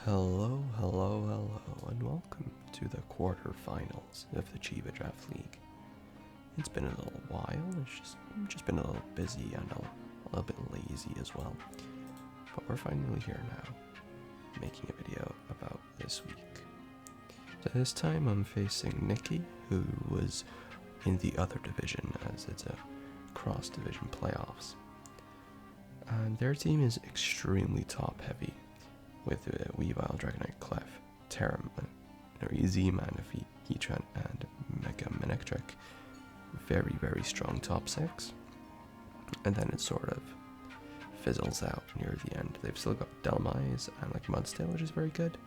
Hello, and welcome to the quarterfinals of the CHIVA Draft League. It's been a little while, it's just been a little busy and a little bit lazy as well. But we're finally here now, making a video about this week. So this time I'm facing Nikki, who was in the other division, as it's a cross-division playoffs. And their team is extremely top-heavy, with Weavile, Dragonite, Clef, Terram, Z-Manaphy, Heatran, and Mega Manectric. Very strong top 6. And then it sort of fizzles out near the end. They've still got Delmise and like Mudstale, which is very good.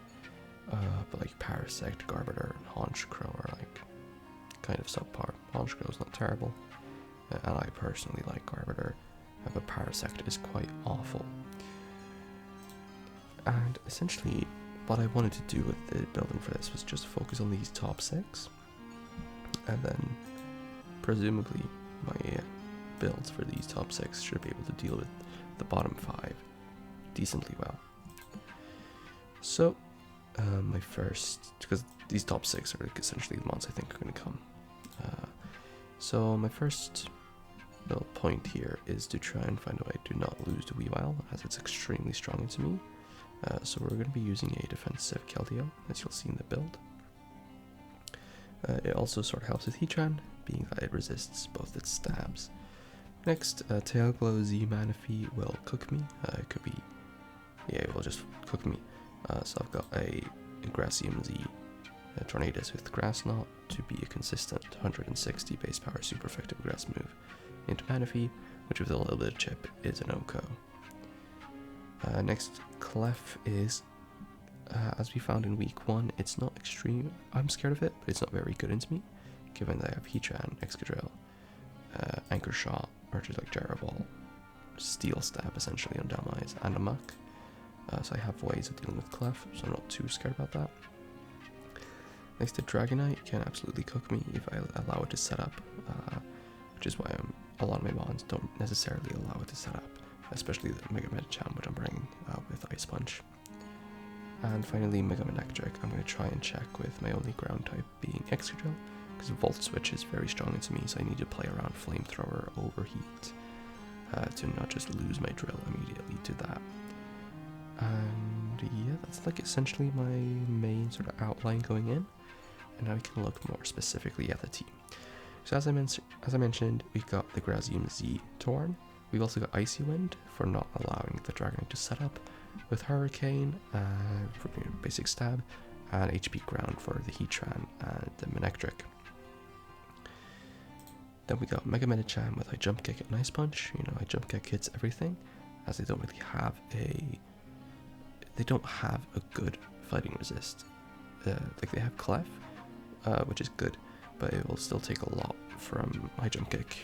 But like Parasect, Garbodor, and Honchkrow are like kind of subpar. Honchkrow's not terrible, and I personally like Garbodor, but Parasect is quite awful. And essentially, what I wanted to do with the building for this was just focus on these top 6, and then presumably my builds for these top 6 should be able to deal with the bottom 5 decently well. So, my first, because these top 6 are like essentially the ones I think are going to come. So my first little point here is to try and find a way to not lose to Weavile, as it's extremely strong into me. So we're going to be using a defensive Keldeo, as you'll see in the build. It also sort of helps with Heatran, being that it resists both its stabs. Next, Tailglow Z-Manaphy will cook me. It could be, yeah, it will just cook me. So I've got a Gracium Z Tornadus with Grass Knot to be a consistent 160 base power super effective grass move into Manaphy, which with a little bit of chip is an OHKO. Next, Clef is, as we found in week 1, it's not extreme. I'm scared of it, but it's not very good into me, given that I have Heatran, Excadrill, Anchor Shot, or just like Gyro Ball, Steel Stab essentially on Delmise, and a Muck. So I have ways of dealing with Clef, so I'm not too scared about that. Next to Dragonite can absolutely cook me if I allow it to set up, which is why a lot of my mons don't necessarily allow it to set up, especially the Mega Medicham, which I'm bringing with Ice Punch. And finally, Mega Manectric, I'm going to try and check with my only ground type being Excadrill, because Volt Switch is very strong into me, so I need to play around Flamethrower, Overheat, to not just lose my drill immediately to that. And yeah, that's like essentially my main sort of outline going in, and now we can look more specifically at the team. So as I mentioned, we've got the Grazium Z Torn. We've also got Icy Wind for not allowing the Dragonite to set up, with Hurricane for basic stab, and HP Ground for the Heatran and the Manectric. Then we got Mega Medicham with a Jump Kick and Ice Punch. You know, a Jump Kick hits everything, as they don't really have a good fighting resist. Like they have Clef, which is good, but it will still take a lot from High Jump Kick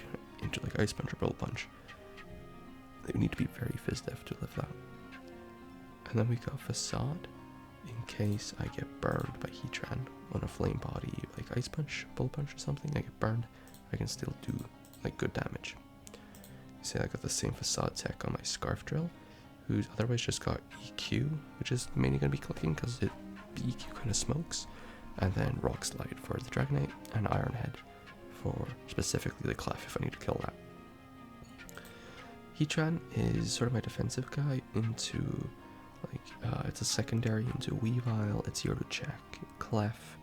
into like Ice Punch or Bullet Punch. They need to be very Fizz-Def to live that. And then we got Facade, in case I get burned by Heatran on a Flame Body, like Ice Punch, Bullet Punch or something, I get burned, I can still do like good damage. See, I got the same Facade tech on my Scarf Drill, who's otherwise just got EQ, which is mainly going to be clicking because the EQ kind of smokes, and then Rock Slide for the Dragonite, and Iron Head for specifically the Clef if I need to kill that. Heatran is sort of my defensive guy into, like, it's a secondary into Weavile, it's here to check Clef,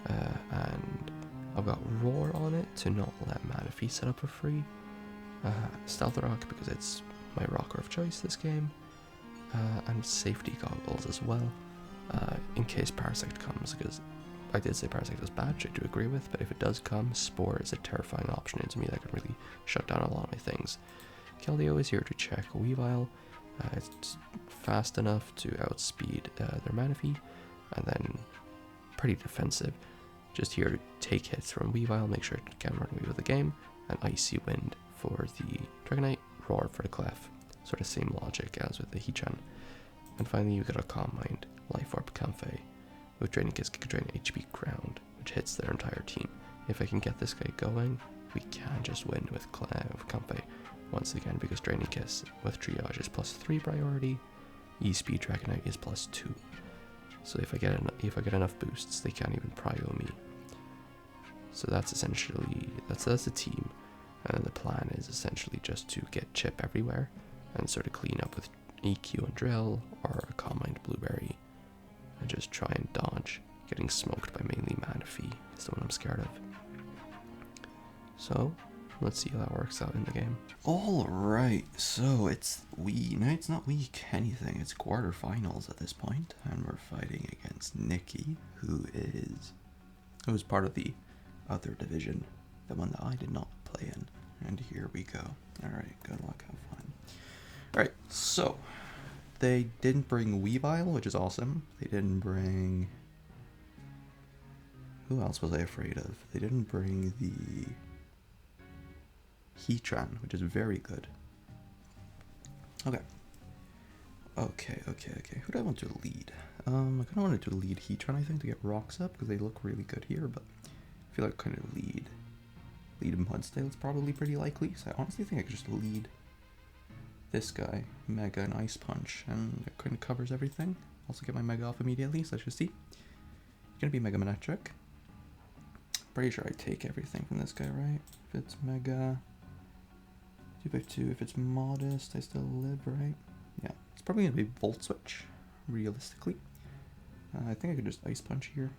and I've got Roar on it to not let Manaphy set up for free, Stealth Rock because it's my rocker of choice this game, and Safety Goggles as well, in case Parasect comes, because I did say Parasect is bad, which I do agree with, but if it does come, Spore is a terrifying option into me that can really shut down a lot of my things. Keldeo is here to check Weavile. It's fast enough to outspeed their Manaphy, and then pretty defensive. Just here to take hits from Weavile, make sure it can run away with the game, and Icy Wind for the Dragonite, Roar for the Clef. Sort of same logic as with the Heatran. And finally, you got a Calm Mind, Life Orb Comfey, with Draining Kiss, Kick Drain, HP Ground, which hits their entire team. If I can get this guy going, we can just win with Comfey. Once again, because Draining Kiss with Triage is +3 priority, E-Speed Dragonite is +2. So if I get enough boosts, they can't even prio me. So that's essentially that's the team, and then the plan is essentially just to get chip everywhere and sort of clean up with EQ and drill or a Calm Mind Blueberry, and just try and dodge getting smoked by mainly Manaphy. Is the one I'm scared of. So let's see how that works out in the game. Alright, so it's not week anything, it's quarterfinals at this point, and we're fighting against Nikki, who's part of the other division, the one that I did not play in. And here we go. Alright, good luck, have fun. Alright, so they didn't bring Weavile, which is awesome. They didn't bring... Who else was I afraid of? They didn't bring the Heatran, which is very good. Okay. Who do I want to lead? I kind of wanted to lead Heatran, I think, to get rocks up, because they look really good here, but I feel like kind of lead Mudsdale is probably pretty likely, so I honestly think I could just lead this guy, Mega and Ice Punch, and it kind of covers everything. Also get my Mega off immediately, so let's just see. It's gonna be Mega Manectric. Pretty sure I take everything from this guy, right? If it's Mega 2x2, if it's Modest, I still live, right? Yeah, it's probably gonna be Volt Switch, realistically. I think I could just Ice Punch here.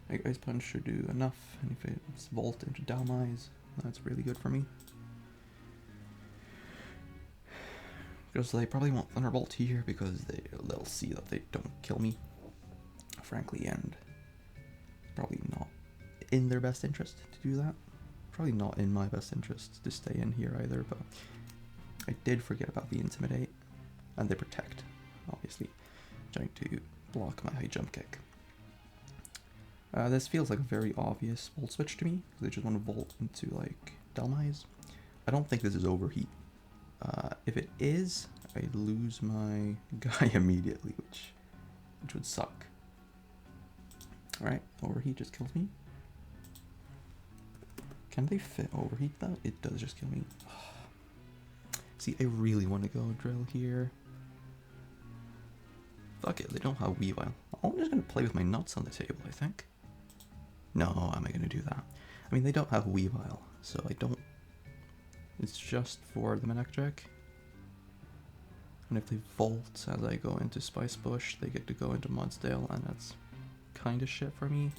Like Ice Punch should do enough, and if it's Volt into Dowmise, that's really good for me. Because they probably won't Thunderbolt here because they'll see that they don't kill me, frankly, and probably not in their best interest to do that. Probably not in my best interest to stay in here either, but I did forget about the Intimidate, and they Protect, obviously, trying to block my high jump kick. This feels like a very obvious Volt Switch to me, because I just want to Volt into, like, Dowmise. I don't think this is Overheat. If it is, I lose my guy immediately, which would suck. Alright, Overheat just kills me. Can they fit Overheat though? It does just kill me. See, I really want to go Drill here. Fuck it, they don't have Weavile. I'm just going to play with my nuts on the table, I think. No, am I going to do that? I mean, they don't have Weavile, so I don't... It's just for the Manectric. And if they Volt as I go into Spice Bush, they get to go into Mudsdale, and that's kind of shit for me.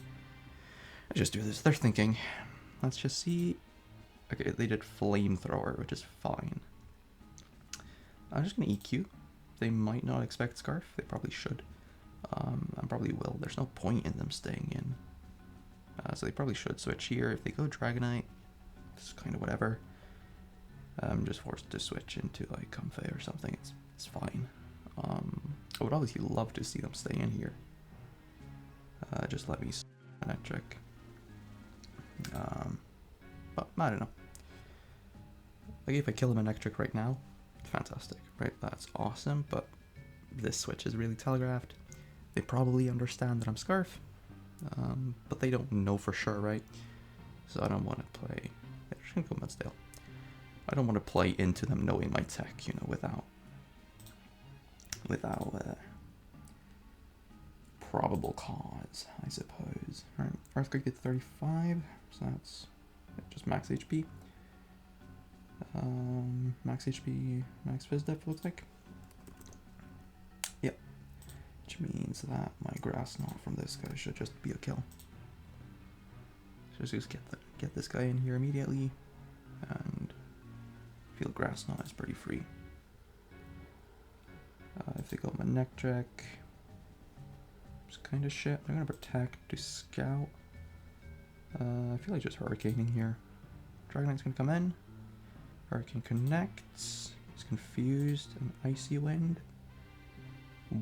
I just do this. They're thinking. Let's just see. Okay, they did Flamethrower, which is fine. I'm just going to EQ. They might not expect Scarf. They probably should. And probably will. There's no point in them staying in. So they probably should switch here. If they go Dragonite, it's kind of whatever. I'm just forced to switch into like Comfey or something. It's fine. I would obviously love to see them stay in here. Just let me Manectric. But I don't know. Like if I kill a Manectric right now, fantastic, right? That's awesome. But this switch is really telegraphed. They probably understand that I'm Scarf, but they don't know for sure, right? So I don't want to play. I'm just gonna go Mudsdale. I don't want to play into them knowing my tech, you know, without probable cause, I suppose. Alright, Earthquake did 35, so that's just max HP. Max HP, max Fizz Def looks like. Yep. Which means that my Grass Knot from this guy should just be a kill. So just get this guy in here immediately, and I feel Grass Knot is pretty free. If they go Manectric, it's kind of shit. They're gonna Protect to Scout. I feel like just Hurricaning here. Dragonite's gonna come in. Hurricane connects. He's confused. An Icy Wind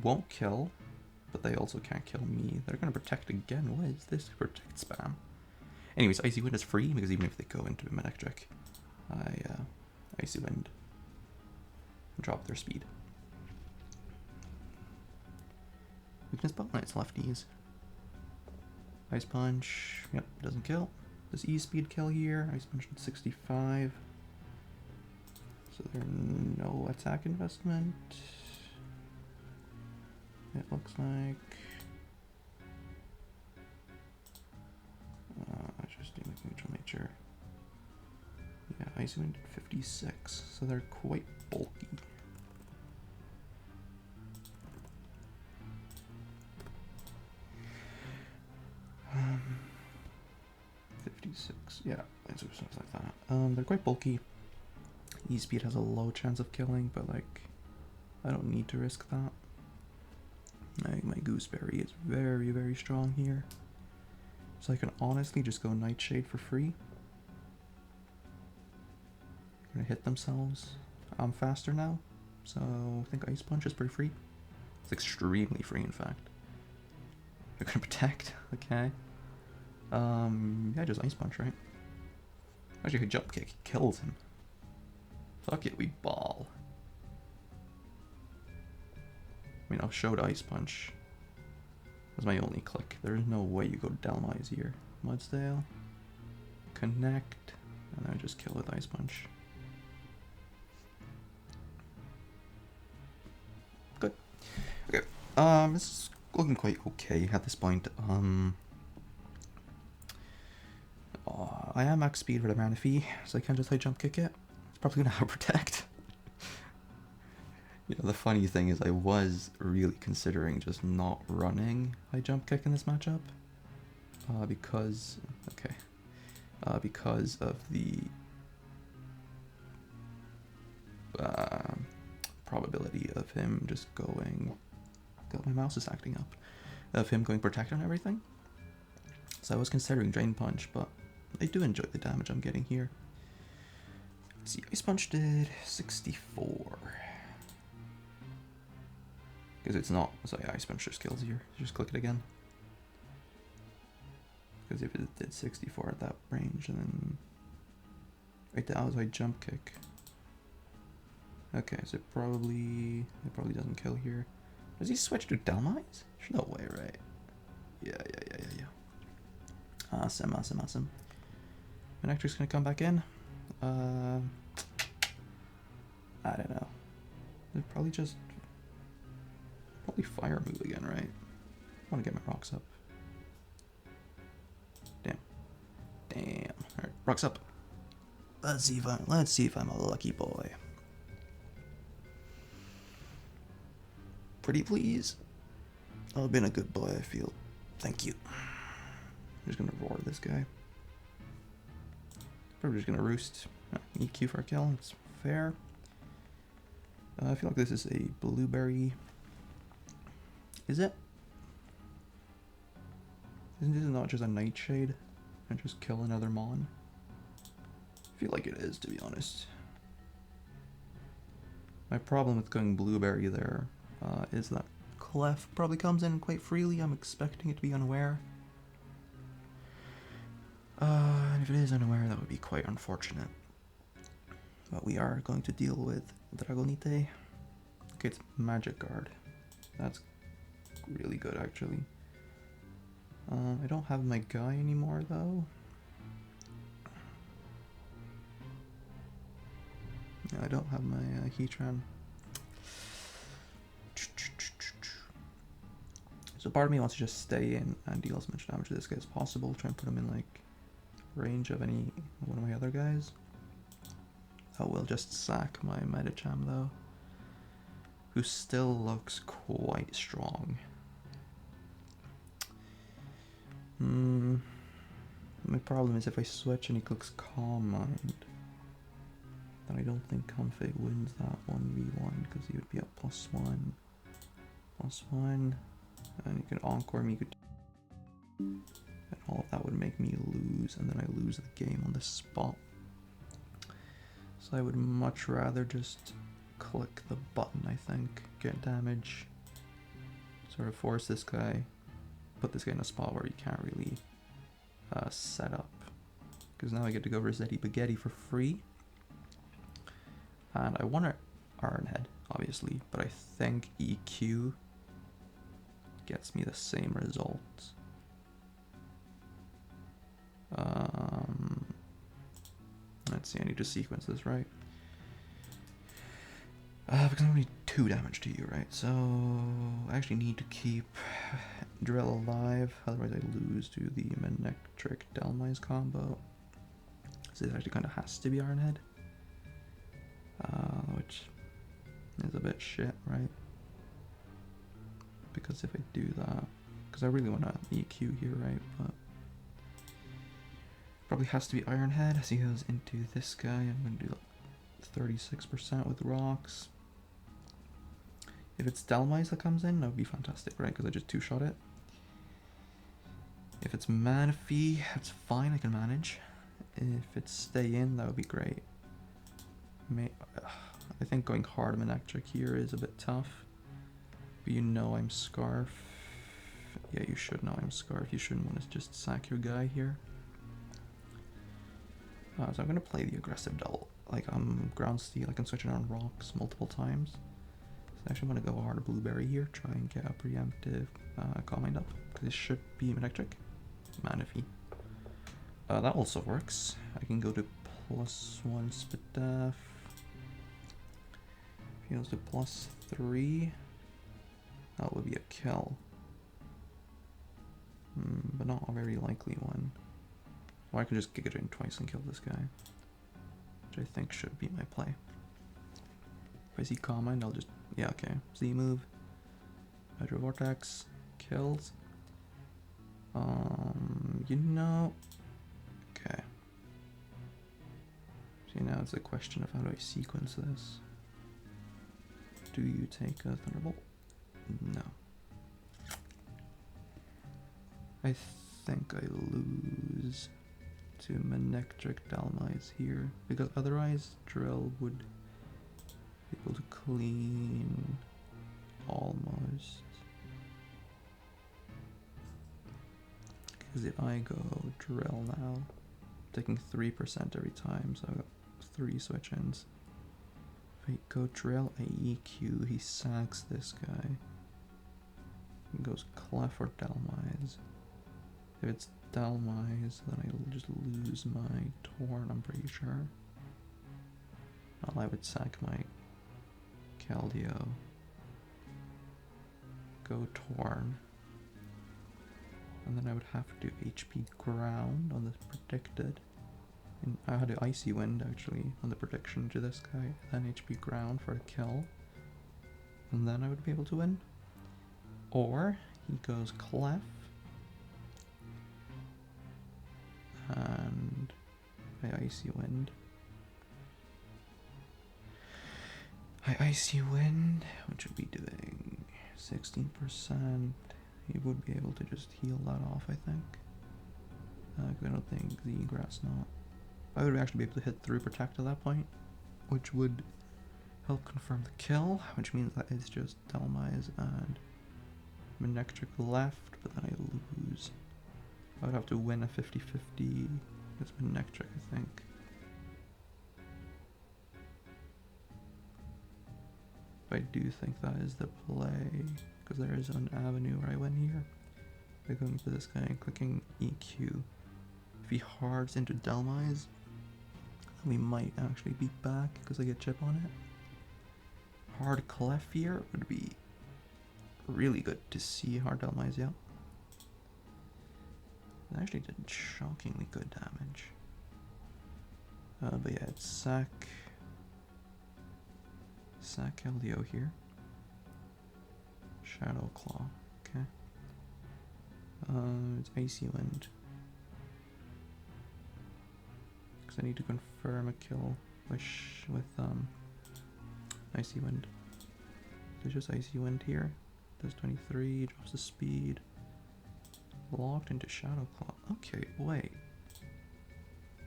won't kill, but they also can't kill me. They're gonna Protect again. What is this Protect spam? Anyways, Icy Wind is free because even if they go into a Manectric, I Icy Wind and drop their speed. Weakness Spotlight's lefties. Ice Punch, yep, doesn't kill. Does E-Speed kill here? Ice Punch at 65. So there's no attack investment. It looks like. Just doing neutral nature. Yeah, Icy Wind did 56, so they're quite bulky. Um, 56, yeah, something like that. They're quite bulky. E-Speed has a low chance of killing, but like, I don't need to risk that. My Gooseberry is very, very strong here. So I can honestly just go Nightshade for free. They're gonna hit themselves. I'm faster now, so I think Ice Punch is pretty free. It's extremely free, in fact. They're gonna protect, okay. Yeah, just Ice Punch, right? Actually, if Jump Kick kills him. Fuck it, we ball. I mean, I'll show the Ice Punch. That's my only click. There's no way you go Delmise here. Mudsdale. Connect. And then I just kill with Ice Punch. Good. Okay. This is looking quite okay at this point. I am max speed for the Manaphy, so I can't just jump kick it. It's probably gonna have protect. You know, the funny thing is I was really considering just not running high jump kick in this matchup. Because of the probability of him just going... God, my mouse is acting up. Of him going protect on everything. So I was considering Drain Punch, but I do enjoy the damage I'm getting here. Let's see, Ice Punch did 64. Because it's not, so yeah, Ice Punch just kills here. Just click it again. Because if it did 64 at that range, and then right that was my jump kick. Okay, so it probably doesn't kill here. Does he switch to Delmise? There's no way, right? Yeah. Awesome. Manectric's gonna come back in. I don't know. They're probably fire move again, right? I want to get my rocks up. Damn. Alright, rocks up. Let's see if I'm a lucky boy. Pretty please. I've been a good boy, I feel. Thank you. I'm just gonna roar this guy. Probably just gonna roost. EQ for a kill, it's fair. I feel like this is a blueberry. Is it? Isn't this not just a Nightshade? And just kill another Mon? I feel like it is, to be honest. My problem with going blueberry there is that Clef probably comes in quite freely. I'm expecting it to be unaware. And if it is unaware, that would be quite unfortunate. But we are going to deal with Dragonite. Okay, it's Magic Guard. That's really good, actually. I don't have my guy anymore, though. Yeah, I don't have my Heatran. So part of me wants to just stay in and deal as much damage to this guy as possible. Try and put him in, like, range of any one of my other guys. I will just sack my Medicham, though. Who still looks quite strong. My problem is if I switch and he clicks Calm Mind, then I don't think Comfey wins that 1v1 because he would be at +1. +1. And you can Encore me, and all of that would make me lose, and then I lose the game on the spot. So I would much rather just click the button, I think. Get damage. Sort of force this guy. Put this guy in a spot where you can't really set up. Because now I get to go Rossetti Spaghetti for free. And I want to Ironhead, obviously, but I think EQ gets me the same results. Let's see, I need to sequence this right. Because I'm only 2 damage to you, right? So I actually need to keep Drill alive, otherwise I lose to the Manectric Delmise combo. So it actually kind of has to be Ironhead. Which is a bit shit, right? Because if I do that, because I really want to EQ here, right? But probably has to be Ironhead as he goes into this guy. I'm going to do like 36% with rocks. If it's Delmise that comes in, that would be fantastic, right? Because I just 2-shot it. If it's Manaphy, that's fine, I can manage. If it's Stay In, that would be great. I think going hard Manectric here is a bit tough. But you know I'm Scarf. Yeah, you should know I'm Scarf. You shouldn't want to just sack your guy here. So I'm going to play the aggressive double. Like, I'm Ground Steel, I can switch it on rocks multiple times. So I actually want to go hard Blueberry here, try and get a preemptive Calm Mind up. Because it should be Manectric. Manaphy. That also works. I can go to +1 Spitaf. If he goes to +3, that would be a kill. But not a very likely one. Or I could just Giga Drain twice and kill this guy. Which I think should be my play. If I see Calm Mind, I'll just... Yeah, okay. Z move. Hydro Vortex. Kills. You know... Okay. See, now it's a question of how do I sequence this. Do you take a Thunderbolt? No. I think I lose to Manectric Delmise here, because otherwise Drill would be able to clean almost. Because if I go Drill now, I'm taking 3% every time, so I've got 3 switch-ins. If I go Drill, I EQ, he sacks this guy. He goes Clef or Delmise. If it's Delmise, then I'll just lose my Torn, I'm pretty sure. Well, I would sack my Keldeo. Go Torn. And then I would have to HP Ground on the predicted. And I had an Icy Wind actually on the prediction to this guy. Then HP Ground for a kill. And then I would be able to win. Or he goes Clef. And I Icy Wind. I Icy Wind, which would be doing 16%. He would be able to just heal that off, I think. I don't think the grass not. I would actually be able to hit through Protect at that point, which would help confirm the kill, which means that it's just Delmise and Manectric left, but then I lose. I would have to win a 50-50 with Manectric, I think. But I do think that is the play, because there is an avenue where I win here. By going to this guy and clicking EQ. If he hards into Delmise, we might actually be back because I get chip on it. Hard Clef here would be really good to see hard Delmise, yeah. It actually did shockingly good damage. But yeah, it's sack Keldeo here. Shadow Claw, okay. It's Icy Wind. Because I need to confirm a kill with Icy Wind. There's just Icy Wind here. Does 23, drops the speed. Locked into Shadow Claw. Okay, wait.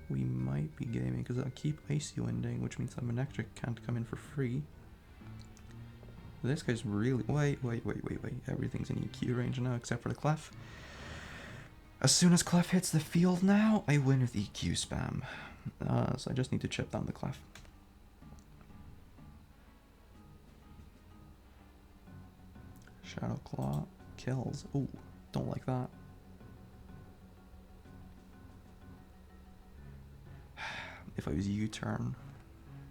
We might be gaming because I keep Icy Winding, which means that Manectric can't come in for free. This guy's really... Wait. Everything's in EQ range now except for the Clef. As soon as Clef hits the field now, I win with EQ spam. So I just need to chip down the Clef. Shadow Claw kills. Ooh, don't like that. If I was U-turn.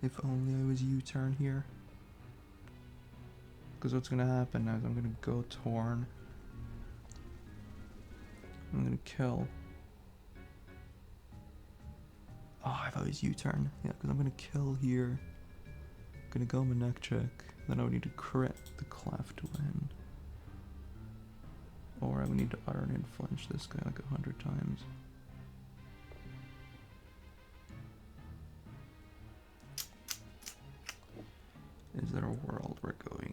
If only I was U-turn here. Because what's gonna happen now is I'm gonna go Torn. I'm gonna kill. Oh, I thought it was U-turn. Yeah, because I'm gonna kill here. I'm gonna go my neck check. Then I would need to crit the clef to win. Or I would need to utter and flinch this guy like 100 times. Is there a world where going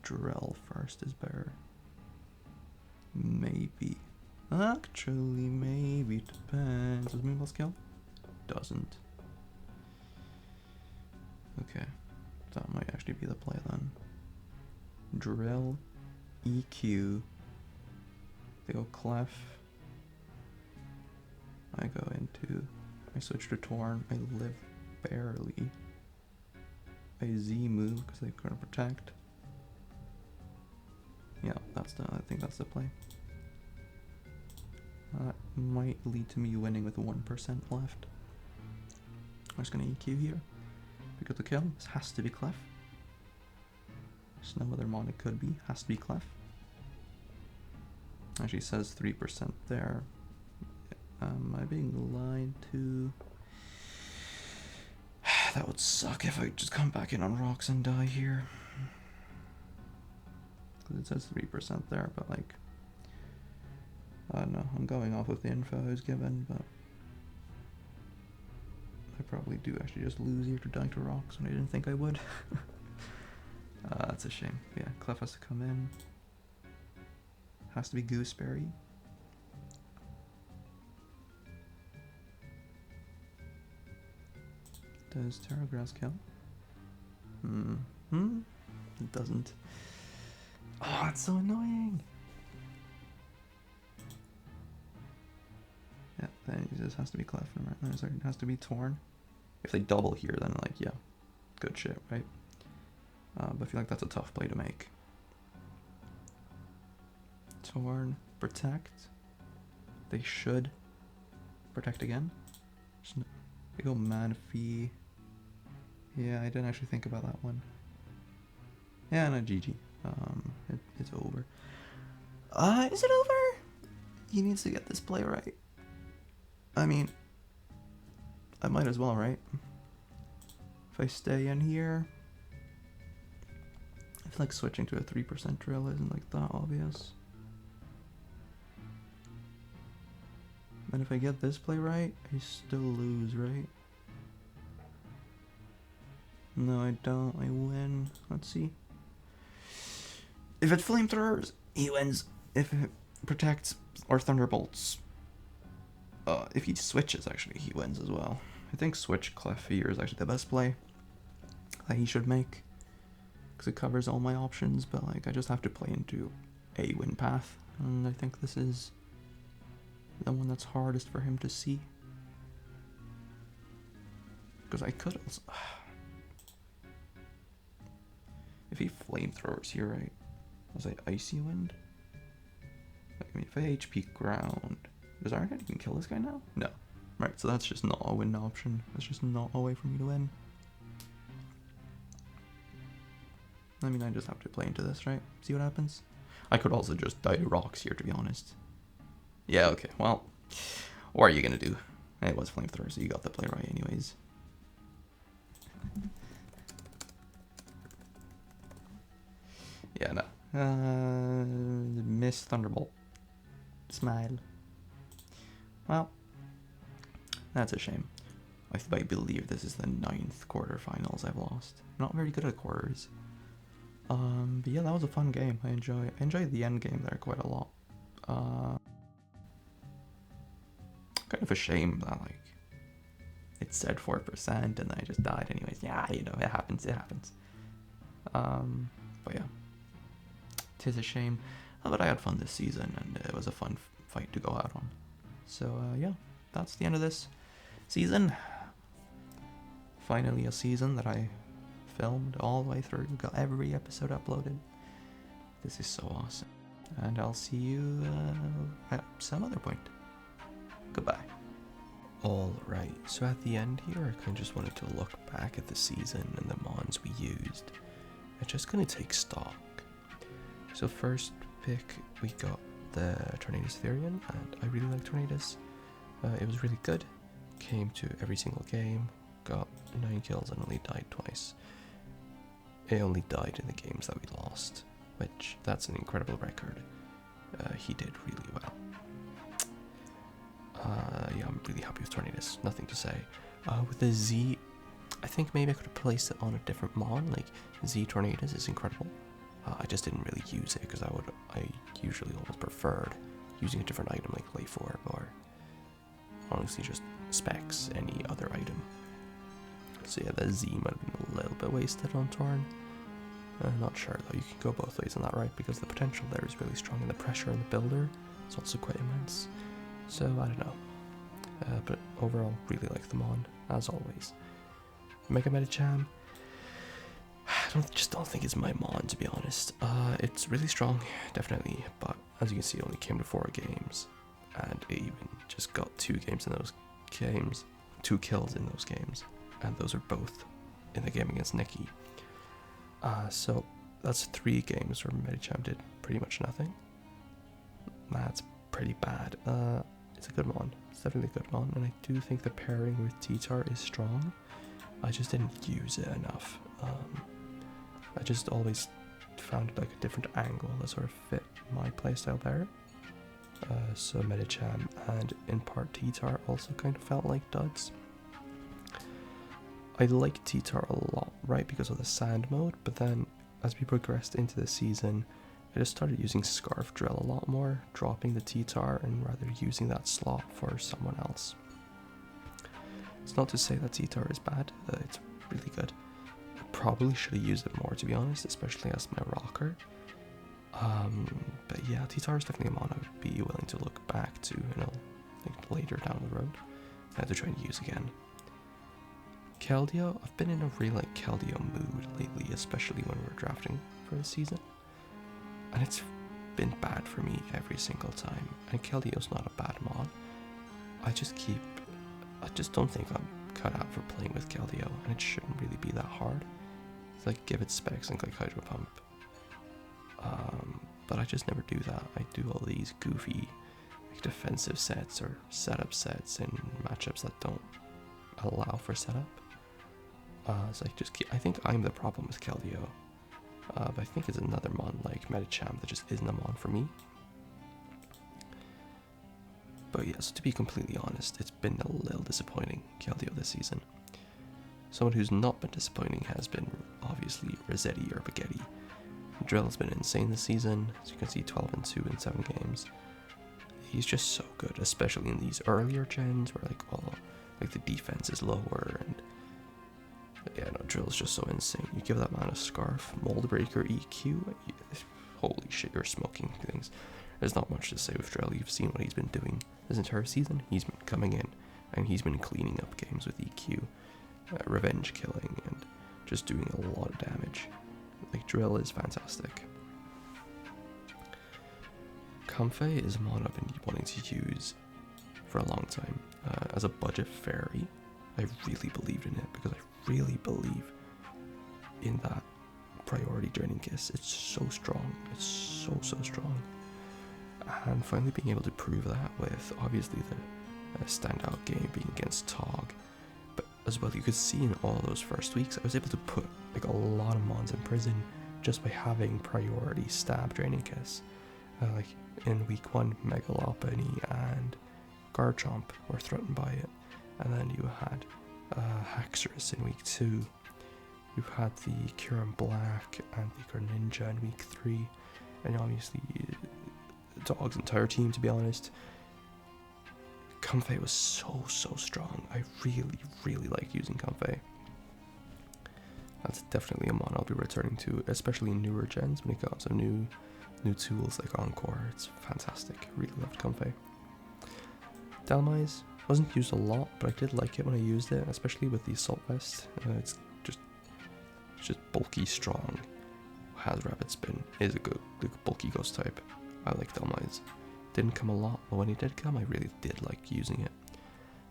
drill first is better? Maybe. Actually, maybe. Depends. Does Moonball scale? Doesn't. Okay. That might actually be the play then. Drill. EQ. They go clef. I go into. I switch to Torn. I live barely. I Z move because they couldn't protect. Yeah, I think that's the play. That might lead to me winning with 1% left. I'm just gonna EQ here. Pick up the kill. This has to be clef. There's no other mon it could be. Has to be clef. Actually says 3% there. Am I being lied to? That would suck if I just come back in on rocks and die here. Because it says 3% there, but like, I don't know, I'm going off with the info I was given, but I probably do actually just lose here to die to rocks when I didn't think I would. That's a shame. Yeah, Clef has to come in. Has to be Gooseberry. Does Terragrass kill? It doesn't. Oh, that's so annoying! Yeah, then it just has to be Clef. Right? Sorry, it has to be Torn. If they double here, then like, yeah, good shit, right? But I feel like that's a tough play to make. Torn, protect. They should protect again. They go Manaphy. Yeah, I didn't actually think about that one. Yeah, no, GG. It's over. Is it over? He needs to get this play right. I mean, I might as well, right? If I stay in here, I feel like switching to a 3% drill isn't like that obvious. And if I get this play right, I still lose, right? No, I don't. I win. Let's see. If it flamethrowers, he wins. If it protects or thunderbolts, if he switches, actually, he wins as well. I think switch Clef here is actually the best play that he should make, because it covers all my options. But like, I just have to play into a win path, and I think this is the one that's hardest for him to see. Because I could also, if he flamethrowers here, right? Was I Icy Wind? I mean, if I HP Ground, does Ironhead even kill this guy now? No. Right, so that's just not a win option. That's just not a way for me to win. I mean, I just have to play into this, right? See what happens? I could also just die to rocks here, to be honest. Yeah, okay, well, what are you gonna do? It was flamethrower, so you got the play right anyways. Yeah, no. Miss Thunderbolt. Smile. Well, that's a shame. I believe this is the 9th quarterfinals I've lost. Not very good at quarters. But yeah, that was a fun game. I enjoyed the end game there quite a lot. Kind of a shame that like it said 4% and then I just died anyways. Yeah, you know, it happens. But yeah, 'tis a shame. But I had fun this season, and it was a fun fight to go out on. So yeah, that's the end of this season. Finally a season that I filmed all the way through, got every episode uploaded. This is so awesome. And I'll see you at some other point. Goodbye. Alright, so at the end here, I kind of just wanted to look back at the season and the mons we used. I'm just going to take stock So first pick, we got the Tornadus Therian, and I really like Tornadus. It was really good. Came to every single game, got 9 kills and only died twice. It only died in the games that we lost, which that's an incredible record. He did really well. Yeah, I'm really happy with Tornadus, nothing to say. With the Z, I think maybe I could have placed it on a different mon, like Z Tornadus is incredible. I just didn't really use it because I usually always preferred using a different item like Life Orb or honestly just specs any other item. So yeah, the Z might have been a little bit wasted on Torn. Not sure though, you can go both ways on that, right? Because the potential there is really strong and the pressure on the builder is also quite immense. So I don't know. But overall, really like the mon, as always. Mega Medicham, I just don't think it's my mon, to be honest. It's really strong, definitely, but as you can see, it only came to 4 games, and it even just got 2 games in those games, 2 kills in those games, and those are both in the game against Nikki. So that's 3 games where Medicham did pretty much nothing. That's pretty bad. It's a good mon. It's definitely a good mon, and I do think the pairing with T-Tar is strong. I just didn't use it enough. I just always found like a different angle that sort of fit my playstyle better. So Medicham and in part T-Tar also kind of felt like duds. I like T-Tar a lot, right, because of the sand mode, but then as we progressed into the season, I just started using Scarf Drill a lot more, dropping the T-Tar and rather using that slot for someone else. It's not to say that T-Tar is bad, it's really good. I probably should have used it more, to be honest, especially as my rocker. But yeah, T-Tar is definitely a mon I would be willing to look back to, you know, like later down the road, to try and use again. Keldeo, I've been in a really like Keldeo mood lately, especially when we're drafting for the season. And it's been bad for me every single time. And Keldeo's not a bad mon. I just don't think I'm cut out for playing with Keldeo, and it shouldn't really be that hard. It's like give it specs and click Hydro Pump. But I just never do that. I do all these goofy like defensive sets or setup sets in matchups that don't allow for setup. So I think I'm the problem with Keldeo. But I think it's another mon like Medicham that just isn't a mon for me. But yes, to be completely honest, it's been a little disappointing, Keldeo, this season. Someone who's not been disappointing has been, obviously, Rossetti or Spaghetti. Drill's been insane this season, as you can see, 12-2 in 7 games. He's just so good, especially in these earlier gens where like the defense is lower, and yeah, no, Drill's just so insane. You give that man a Scarf, Mold Breaker, EQ, holy shit, you're smoking things. There's not much to say with Drill. You've seen what he's been doing this entire season. He's been coming in, and he's been cleaning up games with EQ, revenge killing, and just doing a lot of damage. Like, Drill is fantastic. Comfey is a mon I've been wanting to use for a long time. As a budget fairy, I really believed in it because I really believe in that priority draining kiss. It's so strong. It's so strong. And finally being able to prove that with obviously the standout game being against Tog, but as well you could see in all those first weeks I was able to put like a lot of mons in prison just by having priority stab draining kiss. Like in week 1, Megalopony and Garchomp were threatened by it, and then you had Haxorus in week 2. You've had the Kyurem Black and the Greninja in week 3, and obviously Dog's entire team, to be honest. Comfey was so strong. I really like using Comfey. That's definitely a mon I'll be returning to, especially in newer gens when it comes to new tools like Encore. It's fantastic. Really loved Comfey. Dalmise wasn't used a lot, but I did like it when I used it, especially with the Assault Vest. It's just bulky, strong. Has Rapid Spin, is a good bulky ghost type. I like Dalmise. Didn't come a lot, but when he did come, I really did like using it.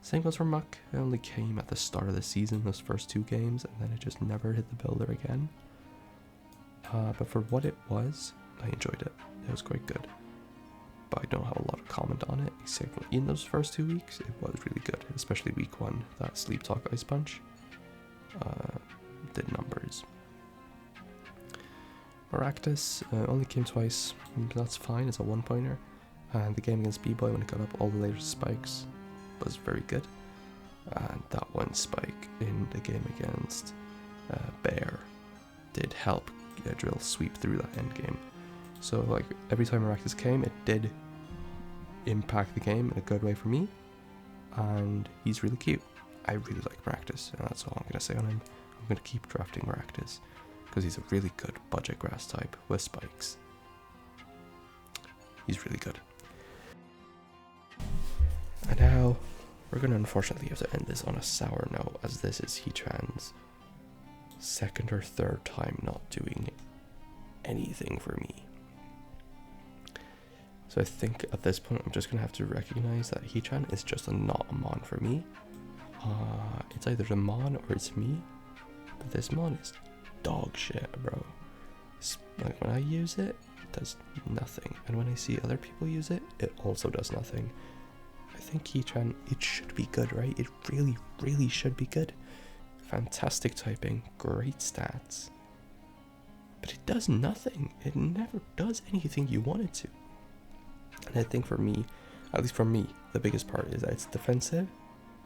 Same goes for Muck. It only came at the start of the season, those first 2 games, and then it just never hit the builder again. But for what it was, I enjoyed it. It was quite good. But I don't have a lot of comment on it, except in those first 2 weeks, it was really good. Especially week 1, that Sleep Talk Ice Punch did numbers. Maractus only came twice, that's fine, it's a 1-pointer. And the game against B-Boy, when it got up all the later spikes, was very good. And that one spike in the game against Bear did help Drill sweep through that end game. So like every time Maractus came, it did impact the game in a good way for me. And he's really cute. I really like Maractus, and that's all I'm going to say on him. I'm going to keep drafting Maractus because he's a really good budget grass type with spikes. He's really good. And now we're going to unfortunately have to end this on a sour note, as this is Heatran's second or third time not doing anything for me. So I think at this point I'm just going to have to recognize that Heatran is just not a mon for me. It's either the mon or it's me, but this mon is dog shit, bro. Like when I use it, it does nothing, and when I see other people use it, it also does nothing. I think Heatran, it should be good, right? It really, really should be good. Fantastic typing, great stats, but it does nothing. It never does anything you want it to. And I think for me, at least for me, the biggest part is that it's defensive,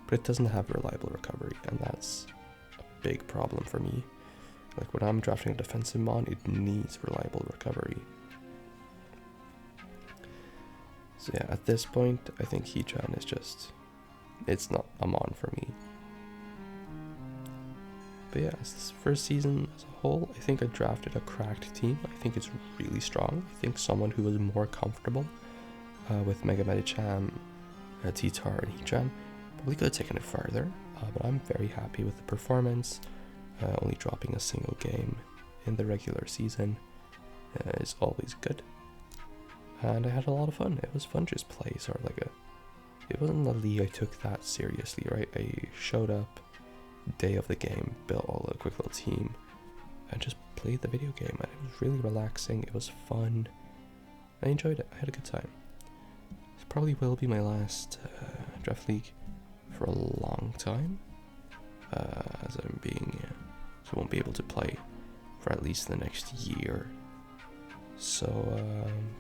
but it doesn't have reliable recovery, and that's a big problem for me. Like when I'm drafting a defensive mon, it needs reliable recovery. So yeah, at this point, I think Heatran is just, it's not a mon for me. But yeah, this first season as a whole, I think I drafted a cracked team. I think it's really strong. I think someone who was more comfortable with Mega Medicham, T-Tar, and Heatran probably could have taken it further. But I'm very happy with the performance. Only dropping a single game in the regular season is always good. And I had a lot of fun. It was fun to just play sort of like it wasn't a league I took that seriously, right? I showed up day of the game, built all a quick little team, and just played the video game, and it was really relaxing. It was fun. I enjoyed it. I had a good time. This probably will be my last draft league for a long time, as I'm being, so I won't be able to play for at least the next year. So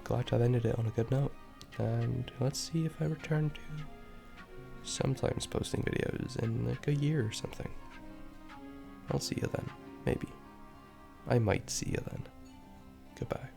glad to have ended it on a good note, and let's see if I return to sometimes posting videos in like a year or something. I'll see you then, maybe. I might see you then. Goodbye.